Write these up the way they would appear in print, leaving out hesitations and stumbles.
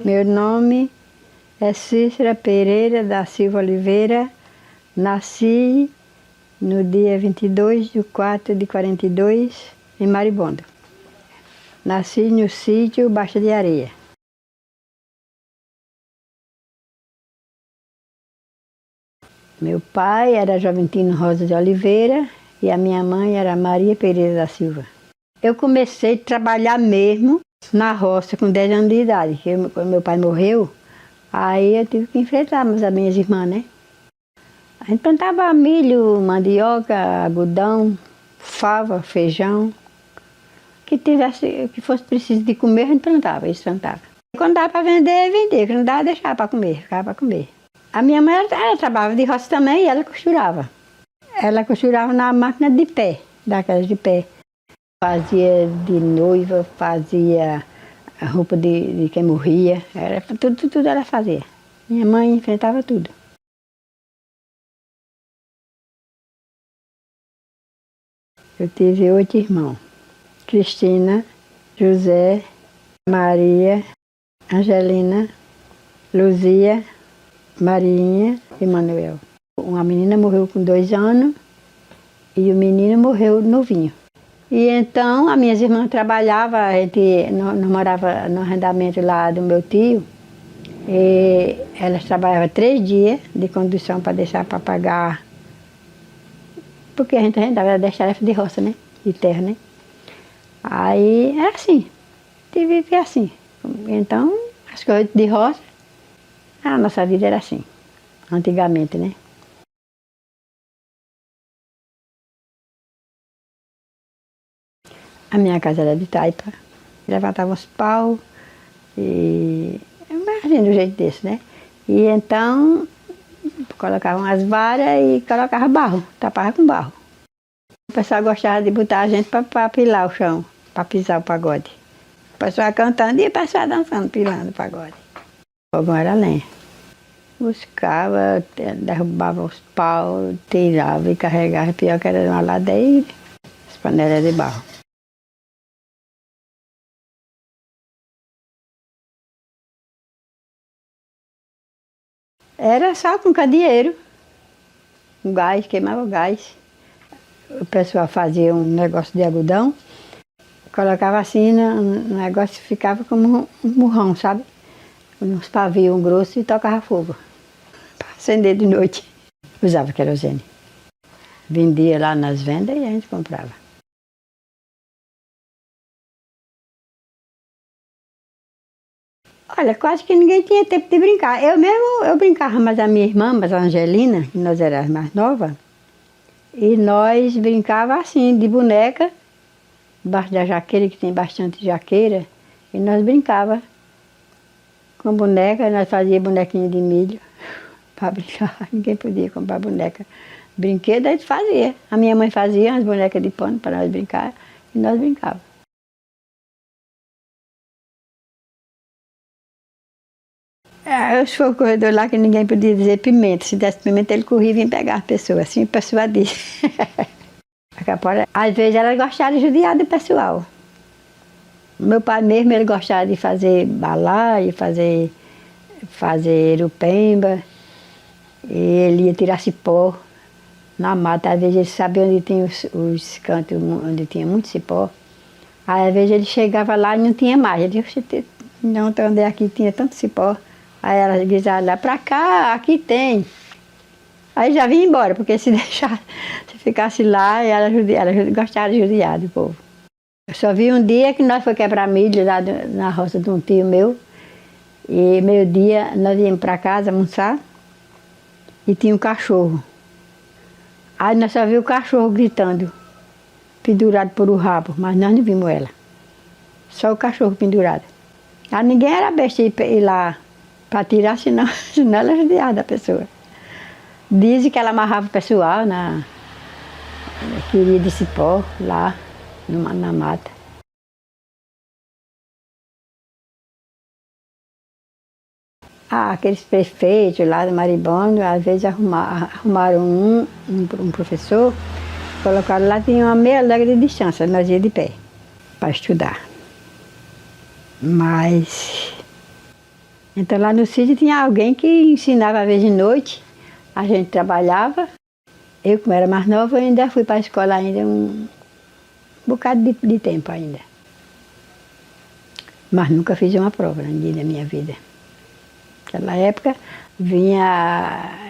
Meu nome é Cícera Pereira da Silva Oliveira. Nasci no dia 22/4/42, em Maribondo. Nasci no sítio Baixa de Areia. Meu pai era Joventino Rosa de Oliveira e a minha mãe era Maria Pereira da Silva. Eu comecei a trabalhar mesmo na roça com 10 anos de idade, quando meu pai morreu, aí eu tive que enfrentar as minhas irmãs, né? A gente plantava milho, mandioca, algodão, fava, feijão. Que fosse preciso de comer, a gente plantava, eles plantavam. Quando dava para vender, vendia. Quando dava, deixava para comer, ficava para comer. A minha mãe, ela trabalhava de roça também e ela costurava. Ela costurava na máquina de pé, daquelas de pé. Fazia de noiva, fazia a roupa de quem morria, tudo ela fazia. Minha mãe enfrentava tudo. Eu tive 8 irmãos. Cristina, José, Maria, Angelina, Luzia, Marinha e Manuel. Uma menina morreu com 2 anos e o menino morreu novinho. E então as minhas irmãs trabalhavam, a gente não morava no arrendamento lá do meu tio. E elas trabalhavam 3 dias de condução para deixar para pagar, porque a gente arrendava 10 tarefas de roça, né? De terra, né? Aí era assim, de viver assim. Então, as coisas de roça, a nossa vida era assim, antigamente, né? A minha casa era de taipa, levantava uns pau e imagina do jeito desse, né? E então colocavam as varas e colocava barro, tapava com barro. O pessoal gostava de botar a gente para pilar o chão, para pisar o pagode. O pessoal cantando e o pessoal dançando, pilando o pagode. O fogão era lenha. Buscava, derrubava os paus, tirava e carregava, pior que era uma ladeira, as panelas de barro. Era só com candeeiro, um gás, queimava o gás. O pessoal fazia um negócio de algodão, colocava assim no negócio e ficava como um murrão, sabe? Uns pavios grossos e tocava fogo. Para acender de noite. Usava querosene. Vendia lá nas vendas e a gente comprava. Olha, quase que ninguém tinha tempo de brincar. Eu brincava, mas a minha irmã, mas a Angelina, que nós éramos mais novas, e nós brincava assim, de boneca, debaixo da jaqueira, que tem bastante jaqueira, e nós brincava com boneca, nós fazíamos bonequinha de milho para brincar. Ninguém podia comprar boneca. Brinquedo a gente fazia. A minha mãe fazia as bonecas de pano para nós brincar, e nós brincávamos. Os foi o corredor lá que ninguém podia dizer pimenta. Se desse pimenta, ele corria e vinha pegar a pessoa. Assim a pessoa disse. Às vezes ela gostava de judiar do pessoal. Meu pai mesmo, ele gostava de fazer balaio, fazer erupemba. E ele ia tirar cipó na mata. Às vezes ele sabia onde tinha os cantos, onde tinha muito cipó. Aí às vezes ele chegava lá e não tinha mais. Ele disse, não, onde aqui tinha tanto cipó. Aí ela dizia lá, pra cá, aqui tem. Aí já vinha embora, porque se ficasse lá, ela gostava de judiar do povo. Eu só vi um dia que nós fomos quebrar milho lá na roça de um tio meu. E meio-dia nós íamos para casa almoçar e tinha um cachorro. Aí nós só vimos o cachorro gritando, pendurado por o rabo, mas nós não vimos ela. Só o cachorro pendurado. Aí ninguém era besta ir lá para tirar, senão ela judiava da pessoa. Dizem que ela amarrava o pessoal na queria de cipó, lá na mata. Aqueles prefeitos lá do Maribondo, às vezes arrumaram um professor, colocaram lá, tinha uma meia legua de distância, nós íamos de pé, para estudar. Mas Então lá no sítio tinha alguém que ensinava às vezes de noite, a gente trabalhava. Eu, como era mais nova, ainda fui para a escola ainda um bocado de tempo ainda. Mas nunca fiz uma prova na minha vida. Naquela época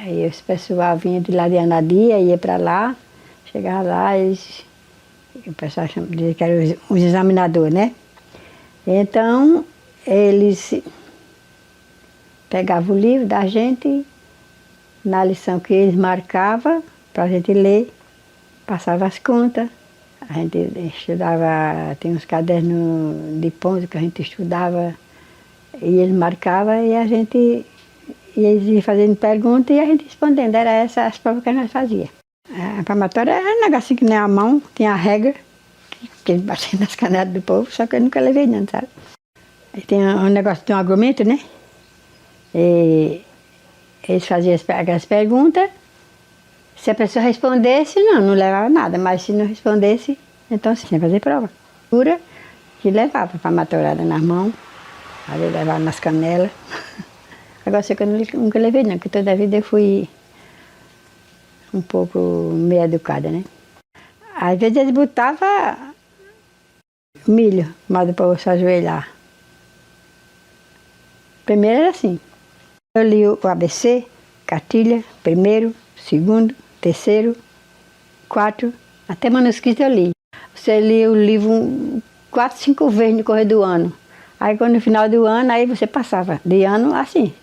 esse pessoal vinha de lá de Anadia, ia para lá, chegava lá, o pessoal dizia que eram os examinadores, né? Então, eles pegavam o livro da gente, na lição que eles marcavam, para a gente ler, passava as contas, a gente estudava, tem uns cadernos de ponto que a gente estudava, e eles marcavam e eles iam fazendo perguntas e a gente respondendo, era essas as provas que nós fazíamos. A palmatória era um negocinho que nem a mão, tinha a regra, que eles batiam nas canelas do povo, só que eu nunca levei não, sabe? Aí tem um negócio de um argumento, né? E eles faziam as perguntas, se a pessoa respondesse, não levava nada, mas se não respondesse, então sim, ia fazer prova. Pura que levava para palmatória nas mãos, às vezes levava nas canelas. Agora sei que eu nunca levei não, porque toda a vida eu fui um pouco meio educada, né? Às vezes eles botavam milho, mas depois se ajoelhar. Primeiro era assim. Eu li o ABC, cartilha, primeiro, segundo, terceiro, quarto, até manuscrito eu li. Você lia o livro 4, 5 vezes no correr do ano. Aí quando no final do ano, aí você passava de ano assim.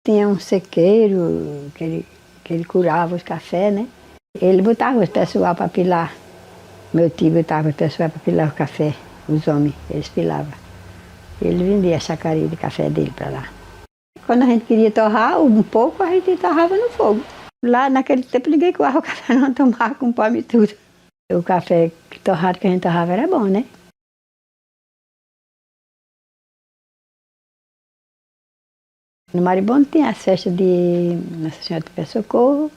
Tinha um sequeiro que ele curava os cafés, né? Ele botava os pessoal para pilar. Meu tio botava os pessoal para pilar o café, os homens, eles pilavam. Ele vendia a chacaria de café dele para lá. Quando a gente queria torrar um pouco, a gente torrava no fogo. Lá naquele tempo ninguém coava o café, não tomava com pão e tudo. O café torrado que a gente torrava era bom, né? No Maribondo tinha as festas de Nossa Senhora do Perpétuo Socorro.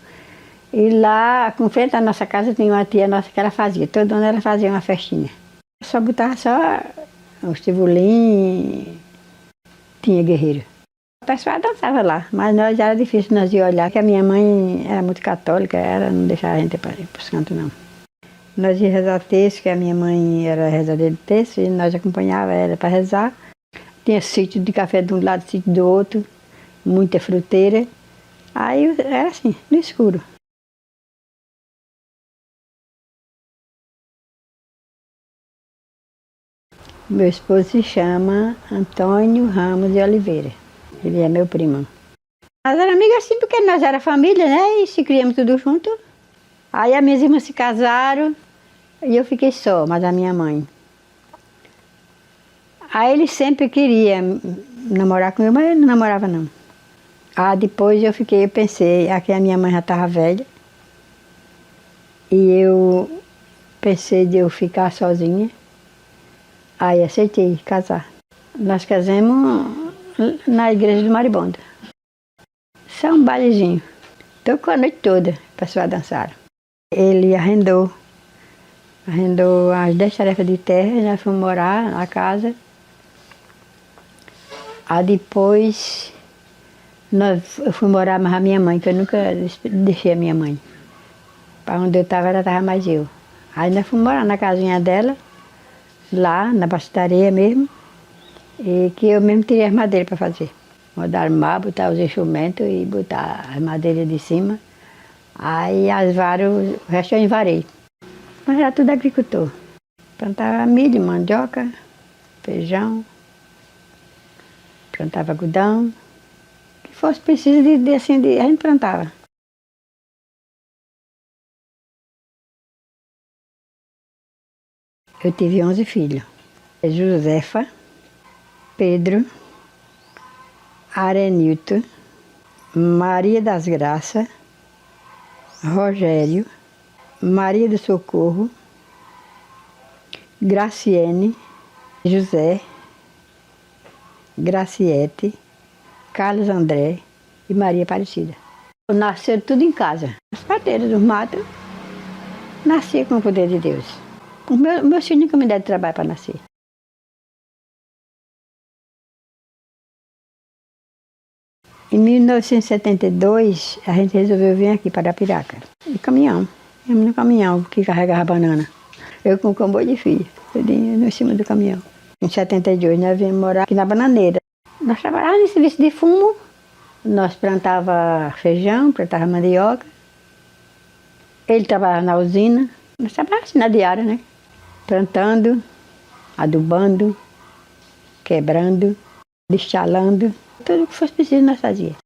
E lá, com frente à nossa casa, tinha uma tia nossa que ela fazia. Todo ano ela fazia uma festinha. Só botava só os tivolim, tinha guerreiro. O pessoal dançava lá, mas nós era difícil nós ir olhar, porque a minha mãe era muito católica, ela não deixava a gente ir para os cantos, não. Nós íamos rezar texto, que a minha mãe era rezadeira de texto, e nós acompanhávamos ela para rezar. Tinha sítio de café de um lado, sítio do outro, muita fruteira. Aí era assim, no escuro. Meu esposo se chama Antônio Ramos de Oliveira. Ele é meu primo. Nós éramos amigos assim porque nós era família, né? E se criamos tudo junto. Aí as minhas irmãs se casaram e eu fiquei só, mas a minha mãe. Aí ele sempre queria namorar comigo, mas ele não namorava não. Depois eu pensei, aqui a minha mãe já estava velha. E eu pensei de eu ficar sozinha. Aí aceitei casar. Nós casamos na igreja do Maribondo. Só um bailezinho. Tocou a noite toda, o pessoal dançaram. Ele arrendou as 10 tarefas de terra e nós fomos morar na casa. Aí depois eu fui morar mais a minha mãe, que eu nunca deixei a minha mãe. Para onde eu estava, ela estava mais eu. Aí nós fomos morar na casinha dela, lá na Baixa da Areia mesmo, e que eu mesmo tirei as madeiras para fazer. Mandar armar, botar os instrumentos e botar as madeiras de cima. Aí as varas, o resto eu envarei. Mas era tudo agricultor. Plantava milho, mandioca, feijão, plantava algodão. O que fosse preciso a gente plantava. Eu tive 11 filhos. Josefa, Pedro, Arenilton, Maria das Graças, Rogério, Maria do Socorro, Graciene, José, Graciete, Carlos André e Maria Aparecida. Nasceram tudo em casa. As parteiras dos matos nasciam com o poder de Deus. Meus filhos nunca me deram trabalho para nascer. Em 1972, a gente resolveu vir aqui para Arapiraca. De caminhão. Íamos no caminhão que carregava banana. Eu com o comboio de filho, em cima do caminhão. Em 72, nós viemos morar aqui na Bananeira. Nós trabalhávamos no serviço de fumo. Nós plantava feijão, plantava mandioca. Ele trabalhava na usina. Nós trabalhávamos assim na diária, né? Plantando, adubando, quebrando, destalando. Tudo que fosse preciso nós fazíamos.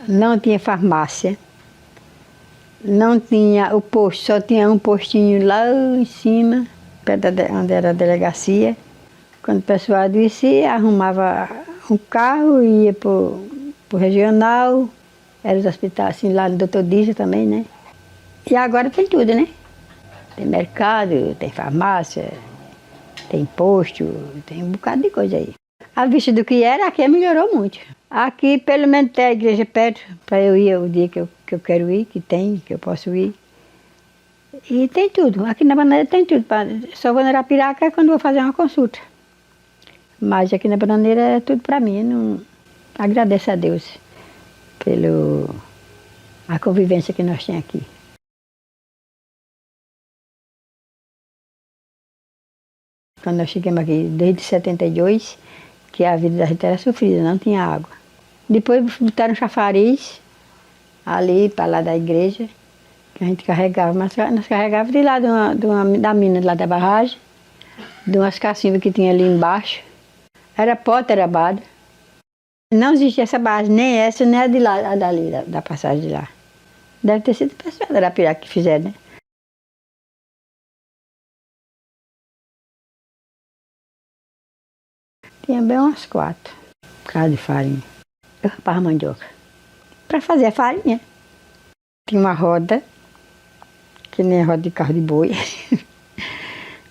Não tinha farmácia. Não tinha o posto, só tinha um postinho lá em cima, perto onde era a delegacia. Quando o pessoal descia, arrumava um carro e ia para o regional. Era os hospitais, assim, lá no Doutor Dízio também, né? E agora tem tudo, né? Tem mercado, tem farmácia, tem posto, tem um bocado de coisa aí. A vista do que era, aqui melhorou muito. Aqui, pelo menos, tem a igreja perto, para eu ir o dia que eu quero ir, que eu posso ir. E tem tudo. Aqui na Bananeira tem tudo. Só vou na Arapiraca quando vou fazer uma consulta. Mas aqui na Bananeira é tudo para mim. Não... Agradeço a Deus pela convivência que nós temos aqui. Quando nós chegamos aqui, desde 72, que a vida da gente era sofrida, não tinha água. Depois botaram chafariz, ali para lá da igreja, que a gente carregava, mas nós carregávamos de lá da mina, lá da barragem, de umas cacimbas que tinha ali embaixo. Era pota, era bada. Não existia essa barragem, nem essa, nem a de lá, a dali, da passagem de lá. Deve ter sido o pessoal da Arapiraca que fizeram, né? Tinha bem umas 4 casas de farinha. Eu rapava mandioca. Para fazer a farinha. Tinha uma roda, que nem a roda de carro de boi.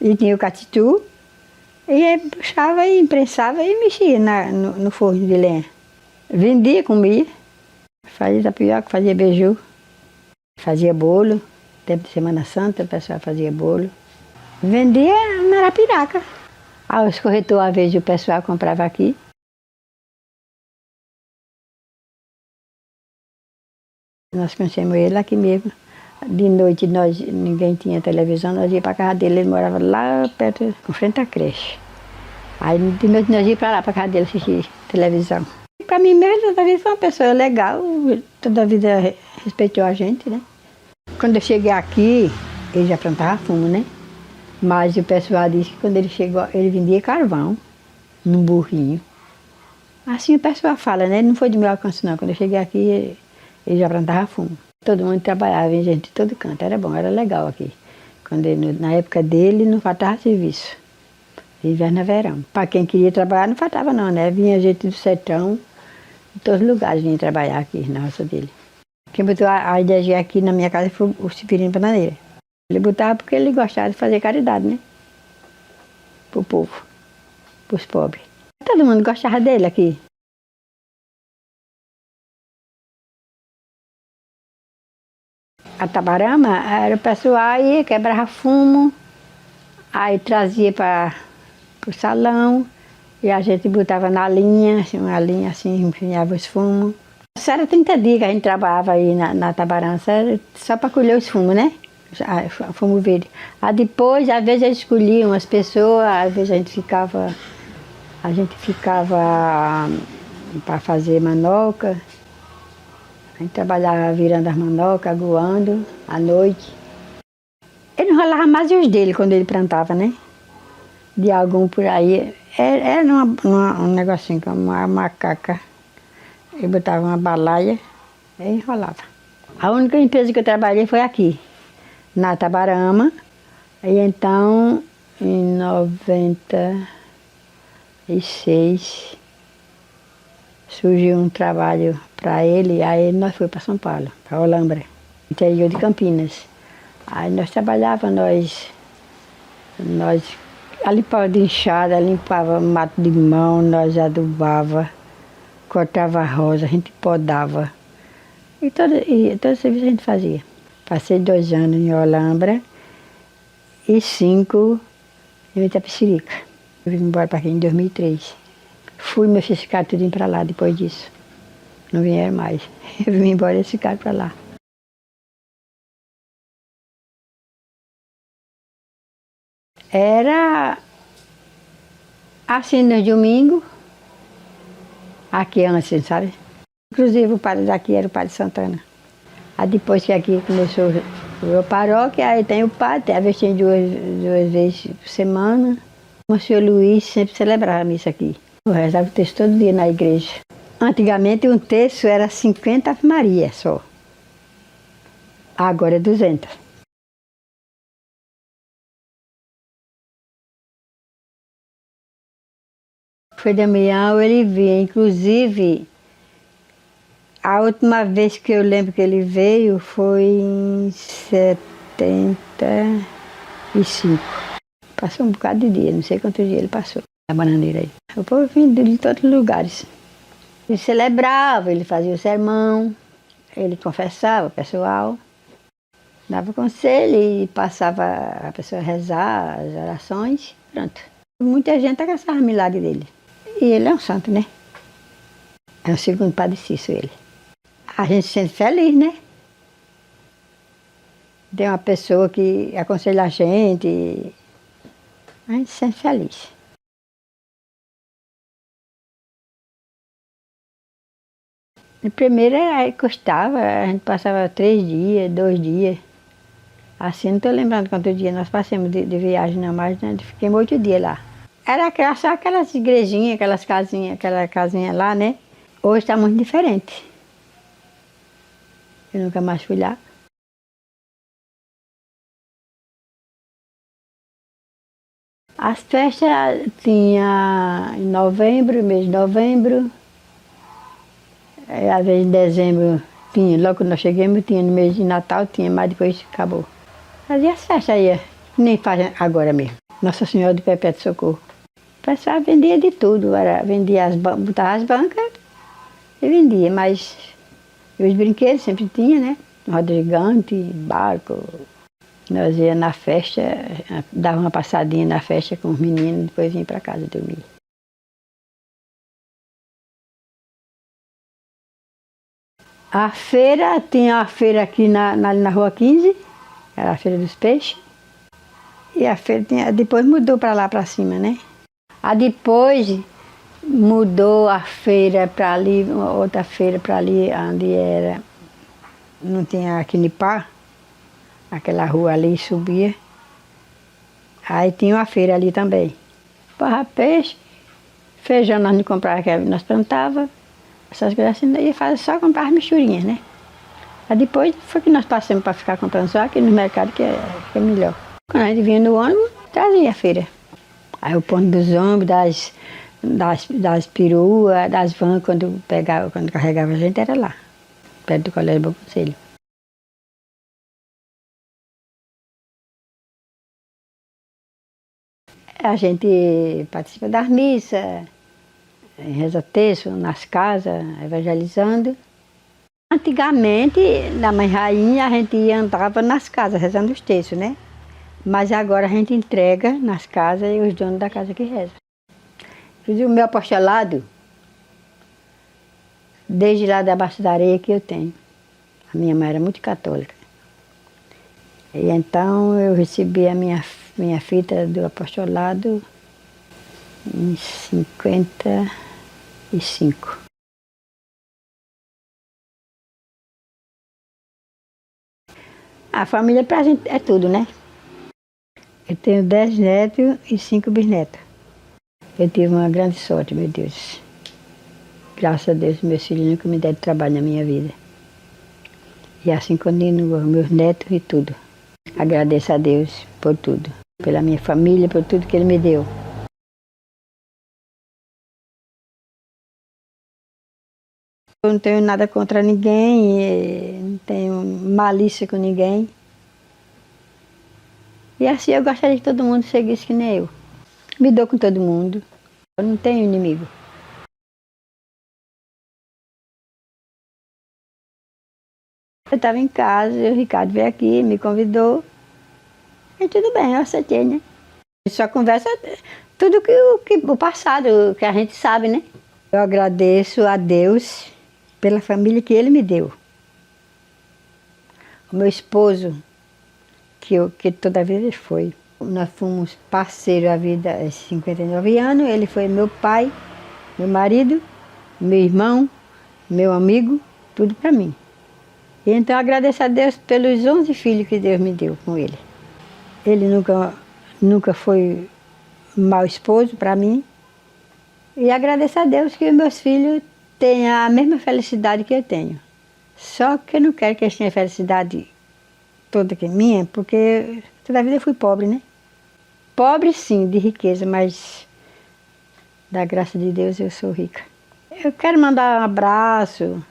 E tinha o catitu. E aí puxava e imprensava e mexia no forno de lenha. Vendia, comia. Fazia tapioca, fazia beiju. Fazia bolo. Tempo de Semana Santa, o pessoal fazia bolo. Vendia na Arapiraca. Os corretores, às vezes, o pessoal comprava aqui. Nós conhecemos ele aqui mesmo. De noite, ninguém tinha televisão, nós íamos para a casa dele, ele morava lá perto, com frente à creche. Aí de noite nós íamos para lá, para a casa dele, assistir televisão. Para mim mesmo, toda a vida foi uma pessoa legal, toda a vida respeitou a gente, né? Quando eu cheguei aqui, ele já plantava fumo, né? Mas o pessoal disse que quando ele chegou, ele vendia carvão, num burrinho. Assim o pessoal fala, né? Não foi de meu alcance não, quando eu cheguei aqui, ele já plantava fumo. Todo mundo trabalhava, em gente de todo canto, era bom, era legal aqui. Na época dele não faltava serviço, inverno e verão. Para quem queria trabalhar não faltava não, né? Vinha gente do sertão, de todos os lugares vinha trabalhar aqui na roça dele. Quem botou a energia aqui na minha casa foi o Severino Bananeira. Ele botava porque ele gostava de fazer caridade, né? Pro povo, pros pobres. Todo mundo gostava dele aqui. A Tabarama era o pessoal ia, quebrava fumo, aí trazia para o salão e a gente botava na linha, assim, uma linha assim, empunhava os fumos. Isso era 30 dias que a gente trabalhava aí na Tabarama, só para colher os fumos, né? Fumo verde. Aí depois, às vezes eles escolhiam as pessoas, às vezes a gente ficava para fazer manoca. A gente trabalhava virando as manocas, aguando, à noite. Ele enrolava mais os dele quando ele plantava, né? De algum por aí. Era um negocinho como uma macaca. Ele botava uma balaia e enrolava. A única empresa que eu trabalhei foi aqui, na Tabarama. E então, em 96, surgiu um trabalho para ele, aí nós fomos para São Paulo, para Olambra, interior de Campinas. Aí nós trabalhávamos, nós ali para de enxada, limpava mato de mão, nós adubava, cortava rosa, a gente podava. Todo serviço a gente fazia. Passei 2 anos em Olambra e 5 em Itapecerica. Eu vim embora para aqui em 2003. Fui, meus filhos ficaram tudo para lá depois disso. Não vieram mais. Eu vim embora e eles ficaram para lá. Era assim no domingo, aqui antes, sabe? Inclusive o padre daqui era o padre Santana. Aí depois que aqui começou a paróquia, aí tem o padre, às vezes tem duas vezes por semana. O senhor Luiz sempre celebrava a missa aqui. Eu rezava o texto todo dia na igreja. Antigamente um terço era 50 Ave Maria só. Agora é 200. Foi Damião, ele veio, inclusive, a última vez que eu lembro que ele veio foi em 75. Passou um bocado de dia, não sei quantos dias ele passou, na bananeira aí. O povo vinha de todos os lugares. Ele celebrava, ele fazia o sermão, ele confessava o pessoal, dava conselho e passava a pessoa a rezar as orações, pronto. Muita gente agraçava o milagre dele. E ele é um santo, né? É o segundo Padre Cício, ele. A gente se sente feliz, né? Tem uma pessoa que aconselha a gente se sente feliz. No primeiro custava, a gente passava 3 dias, 2 dias. Assim, não estou lembrando quantos dias nós passamos de viagem, não, mas né, fiquemos 8 dias lá. Era só aquelas igrejinhas, aquelas casinhas, aquela casinha lá, né? Hoje está muito diferente. Eu nunca mais fui lá. As festas tinha em novembro, mês de novembro, às vezes em dezembro tinha, logo quando nós chegamos tinha, no mês de Natal tinha, mas depois acabou. Fazia as festas aí, nem faz agora mesmo. Nossa Senhora do Perpétuo Socorro. O pessoal vendia de tudo, vendia botava as bancas e vendia, mas os brinquedos sempre tinha, né? Roda gigante, barco. Nós ia na festa, dava uma passadinha na festa com os meninos, depois vinha para casa dormir. A feira, tinha a feira aqui na Rua 15, era a Feira dos Peixes. E a feira depois mudou para lá para cima, né? Aí depois mudou a feira para ali, outra feira para ali, onde era, não tinha Aquinipá, aquela rua ali subia. Aí tinha uma feira ali também. Barra peixe, feijão nós não comprávamos, que nós plantávamos, essas coisas assim, e só comprava as misturinhas, né? Aí depois foi que nós passamos para ficar comprando só aqui no mercado, que é melhor. Quando a gente vinha no ônibus, trazia a feira. Aí o ponto dos ônibus, das peruas, das vans, quando carregava a gente, era lá, perto do Colégio Bom Conselho. A gente participa das missas, reza texto nas casas, evangelizando. Antigamente, na Mãe Rainha, a gente andava nas casas rezando os textos, né? Mas agora a gente entrega nas casas e os donos da casa que rezam. Inclusive o meu apostolado, desde lá da Baixa da Areia que eu tenho. A minha mãe era muito católica. E então eu recebi a minha fita do apostolado em 55. A família pra gente é tudo, né? Eu tenho 10 netos e 5 bisnetos. Eu tive uma grande sorte, meu Deus. Graças a Deus, meus filhos nunca me deram trabalho na minha vida. E assim continuo, meus netos e tudo. Agradeço a Deus por tudo. Pela minha família, por tudo que Ele me deu. Eu não tenho nada contra ninguém, não tenho malícia com ninguém. E assim eu gostaria que todo mundo seguisse que nem eu. Me dou com todo mundo. Eu não tenho inimigo. Eu estava em casa, o Ricardo veio aqui, me convidou. E tudo bem, eu aceitei, né? Só conversa tudo o passado, que a gente sabe, né? Eu agradeço a Deus pela família que Ele me deu. O meu esposo, que toda a vida ele foi. Nós fomos parceiros a vida há 59 anos. Ele foi meu pai, meu marido, meu irmão, meu amigo, tudo para mim. E então agradeço a Deus pelos 11 filhos que Deus me deu com ele. Ele nunca foi mau esposo para mim. E agradeço a Deus que meus filhos tenham a mesma felicidade que eu tenho. Só que eu não quero que eles tenham a felicidade toda que é minha, porque toda a vida eu fui pobre, né? Pobre sim, de riqueza, mas da graça de Deus eu sou rica. Eu quero mandar um abraço,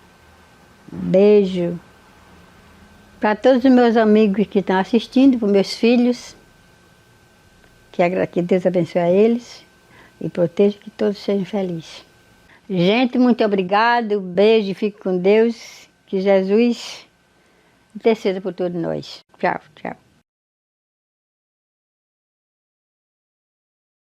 um beijo para todos os meus amigos que estão assistindo, para os meus filhos, que Deus abençoe a eles e proteja, que todos sejam felizes. Gente, muito obrigado, beijo, fique com Deus, que Jesus interceda por todos nós. Tchau, tchau.